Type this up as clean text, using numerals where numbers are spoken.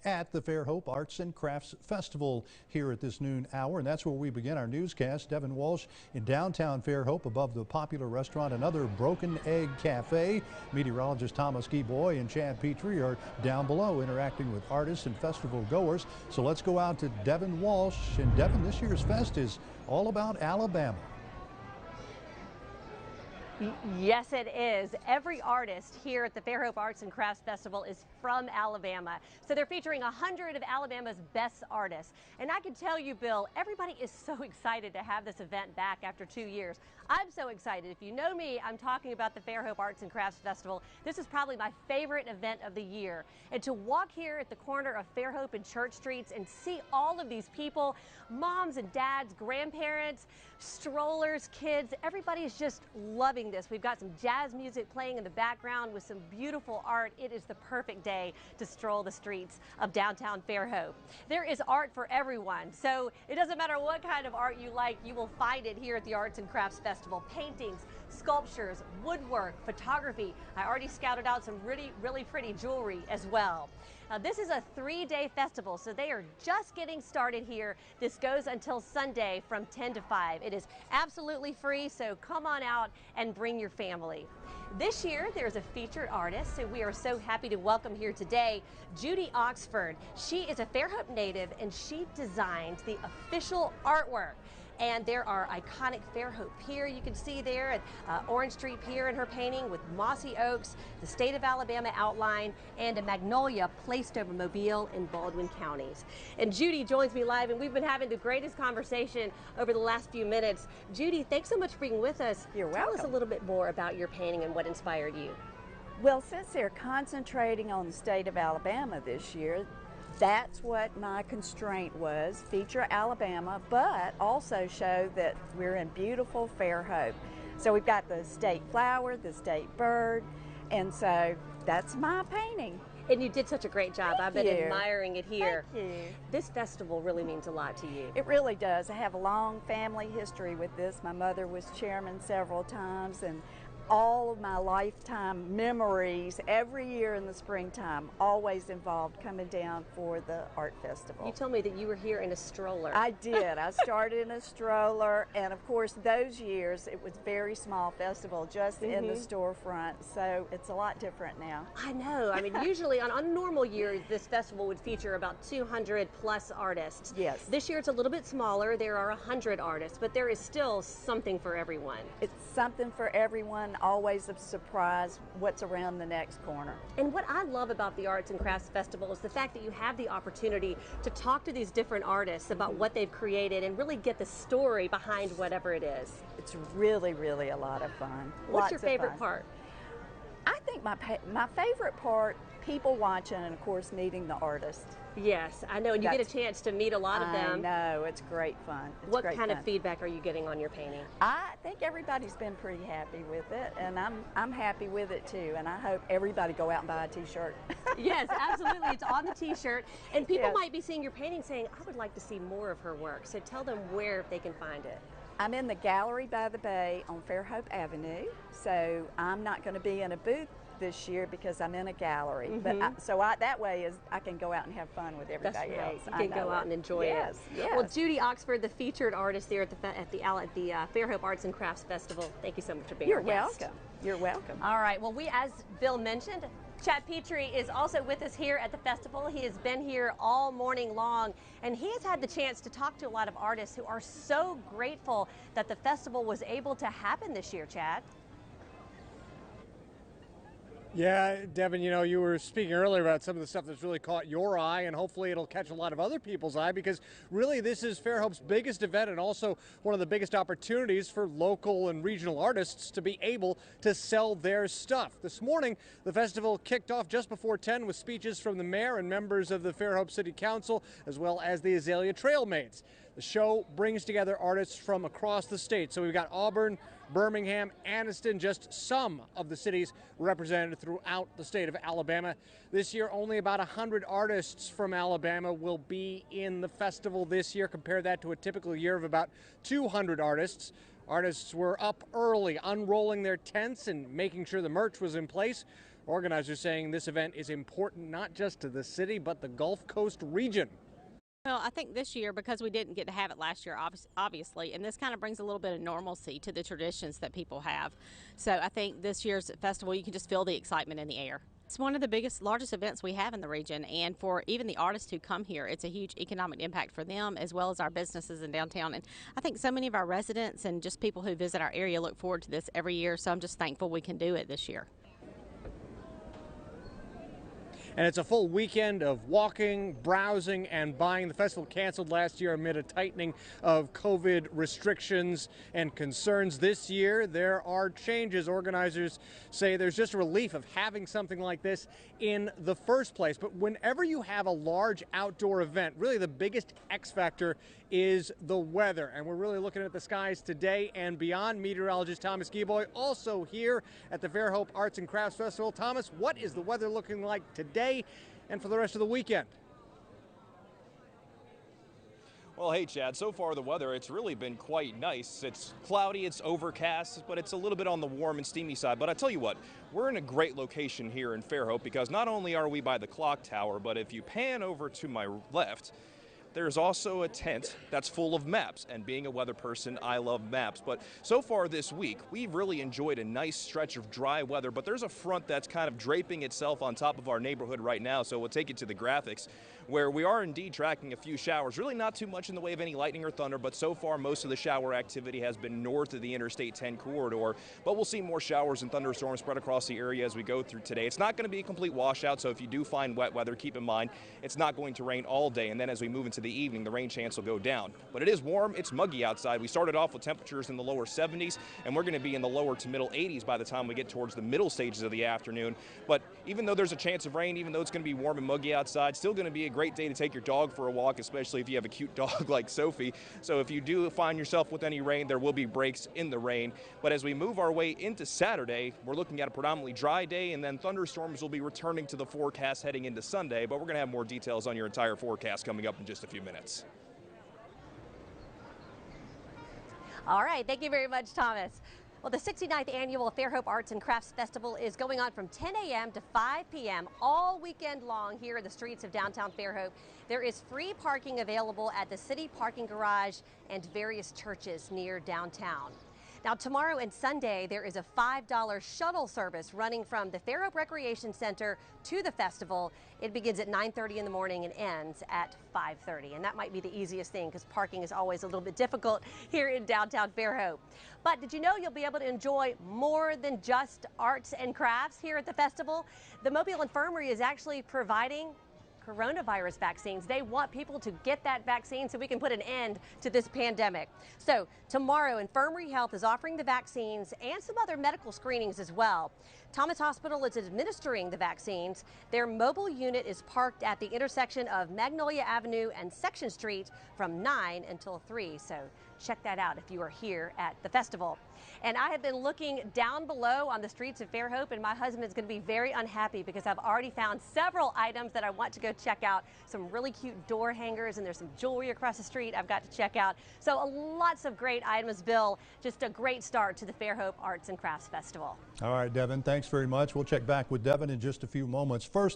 at the Fairhope Arts and Crafts Festival here at this noon hour, and that's where we begin our newscast. Devin Walsh in downtown Fairhope above the popular restaurant Another Broken Egg Cafe. Meteorologist Thomas Geboy and Chad Petrie are down below interacting with artists and festival goers. So let's go out to Devin Walsh. And Devin, this year's fest is all about Alabama. Yes, it is. Every artist here at the Fairhope Arts and Crafts Festival is from Alabama. So they're featuring 100 of Alabama's best artists. And I can tell you, Bill, everybody is so excited to have this event back after 2 years. I'm so excited. If you know me, I'm talking about the Fairhope Arts and Crafts Festival. This is probably my favorite event of the year. And to walk here at the corner of Fairhope and Church Streets and see all of these people, moms and dads, grandparents, strollers, kids, everybody is just loving this. We've got some jazz music playing in the background with some beautiful art. It is the perfect day to stroll the streets of downtown Fairhope. There is art for everyone, so it doesn't matter what kind of art you like, you will find it here at the Arts and Crafts Festival. Paintings, sculptures, woodwork, photography. I already scouted out some really pretty jewelry as well. Now, this is a 3-day festival, so they are just getting started here. This goes until Sunday from 10 to 5. It is absolutely free, so come on out and bring your family. This year, there's a featured artist, and we are so happy to welcome here today Judy Oxford. She is a Fairhope native, and she designed the official artwork. And there are iconic Fairhope Pier you can see there at Orange Street Pier in her painting with mossy oaks, the state of Alabama outline, and a magnolia placed over Mobile and Baldwin counties. And Judy joins me live, and we've been having the greatest conversation over the last few minutes. Judy, thanks so much for being with us. You're welcome. Tell us a little bit more about your painting and what inspired you. Well, since they're concentrating on the state of Alabama this year, that's what my constraint was, feature Alabama, but also show that we're in beautiful Fairhope. So we've got the state flower, the state bird, and so that's my painting. And you did such a great job. I've been admiring it here. Thank you. This festival really means a lot to you. It really does. I have a long family history with this. My mother was chairman several times, and all of my lifetime memories every year in the springtime always involved coming down for the art festival. You told me that you were here in a stroller. I did. I started in a stroller, and of course those years it was a very small festival just in the storefront, so it's a lot different now. I know. I mean, usually on a normal year this festival would feature about 200 plus artists. Yes. This year it's a little bit smaller. There are 100 artists, but there is still something for everyone. It's something for everyone. Always a surprise what's around the next corner. And what I love about the Arts and Crafts Festival is the fact that you have the opportunity to talk to these different artists about what they've created and really get the story behind whatever it is. It's really a lot of fun. What's your favorite part? I think my favorite part, people watching and of course meeting the artist. Yes, I know, and you get a chance to meet a lot of them. I know, it's great fun. What kind of feedback are you getting on your painting? I think everybody's been pretty happy with it, and I'm happy with it too, and I hope everybody go out and buy a t-shirt. Yes, absolutely, it's on the t-shirt, and people might be seeing your painting saying, I would like to see more of her work, so tell them where they can find it. I'm in the Gallery by the Bay on Fairhope Avenue, so I'm not going to be in a booth this year because I'm in a gallery, but that way is I can go out and have fun with everybody else. You can go out and enjoy it. Yes. Well, Judy Oxford, the featured artist there at the Fairhope Arts and Crafts Festival. Thank you so much for being You're our guest. welcome. You're welcome. All right. Well, as Bill mentioned, Chad Petrie is also with us here at the festival. He has been here all morning long, and he has had the chance to talk to a lot of artists who are so grateful that the festival was able to happen this year. Chad. Yeah, Devin, you know, you were speaking earlier about some of the stuff that's really caught your eye, and hopefully it'll catch a lot of other people's eye, because really this is Fairhope's biggest event and also one of the biggest opportunities for local and regional artists to be able to sell their stuff. This morning, the festival kicked off just before 10 with speeches from the mayor and members of the Fairhope City Council, as well as the Azalea Trailmaids. The show brings together artists from across the state. So we've got Auburn, Birmingham, Anniston, just some of the cities represented throughout the state of Alabama. This year, only about 100 artists from Alabama will be in the festival this year. Compare that to a typical year of about 200 artists. Artists were up early, unrolling their tents and making sure the merch was in place. Organizers saying this event is important not just to the city, but the Gulf Coast region. Well, I think this year, because we didn't get to have it last year, obviously, and this kind of brings a little bit of normalcy to the traditions that people have. So I think this year's festival, you can just feel the excitement in the air. It's one of the largest events we have in the region, and for even the artists who come here, it's a huge economic impact for them as well as our businesses in downtown. And I think so many of our residents and just people who visit our area look forward to this every year, so I'm just thankful we can do it this year. And it's a full weekend of walking, browsing, and buying. The festival canceled last year amid a tightening of COVID restrictions and concerns. This year, there are changes. Organizers say there's just a relief of having something like this in the first place. But whenever you have a large outdoor event, really the biggest X factor is the weather. And we're really looking at the skies today and beyond. Meteorologist Thomas Gieboy also here at the Fairhope Arts and Crafts Festival. Thomas, what is the weather looking like today and for the rest of the weekend? Well, hey, Chad, so far the weather, it's really been quite nice. It's cloudy, it's overcast, but it's a little bit on the warm and steamy side. But I tell you what, we're in a great location here in Fairhope because not only are we by the clock tower, but if you pan over to my left, there's also a tent that's full of maps, and being a weather person, I love maps. But so far this week, we've really enjoyed a nice stretch of dry weather, but there's a front that's kind of draping itself on top of our neighborhood right now, so we'll take you to the graphics, where we are indeed tracking a few showers. Really not too much in the way of any lightning or thunder, but so far most of the shower activity has been north of the Interstate 10 corridor, but we'll see more showers and thunderstorms spread across the area as we go through today. It's not going to be a complete washout, so if you do find wet weather, keep in mind it's not going to rain all day, and then as we move into the evening, the rain chance will go down. But it is warm, it's muggy outside. We started off with temperatures in the lower 70s, and we're going to be in the lower to middle 80s by the time we get towards the middle stages of the afternoon. But even though there's a chance of rain, even though it's going to be warm and muggy outside, still going to be a great day to take your dog for a walk, especially if you have a cute dog like Sophie. So if you do find yourself with any rain, there will be breaks in the rain. But as we move our way into Saturday, we're looking at a predominantly dry day, and then thunderstorms will be returning to the forecast heading into Sunday. But we're going to have more details on your entire forecast coming up in just a few minutes. All right, thank you very much, Thomas. Well, the 69th annual Fairhope Arts and Crafts Festival is going on from 10 a.m. to 5 p.m. all weekend long here in the streets of downtown Fairhope. There is free parking available at the city parking garage and various churches near downtown. Now, tomorrow and Sunday, there is a $5 shuttle service running from the Fairhope Recreation Center to the festival. It begins at 9:30 in the morning and ends at 5:30. And that might be the easiest thing because parking is always a little bit difficult here in downtown Fairhope. But did you know you'll be able to enjoy more than just arts and crafts here at the festival? The Mobile Infirmary is actually providing coronavirus vaccines. They want people to get that vaccine so we can put an end to this pandemic. So tomorrow, Infirmary Health is offering the vaccines and some other medical screenings as well. Thomas Hospital is administering the vaccines. Their mobile unit is parked at the intersection of Magnolia Avenue and Section Street from 9 until 3. So check that out if you are here at the festival. And I have been looking down below on the streets of Fairhope, and my husband is going to be very unhappy because I've already found several items that I want to go check out. Some really cute door hangers, and there's some jewelry across the street I've got to check out. So lots of great items, Bill. Just a great start to the Fairhope Arts and Crafts Festival. All right, Devin, thanks very much. We'll check back with Devin in just a few moments. First,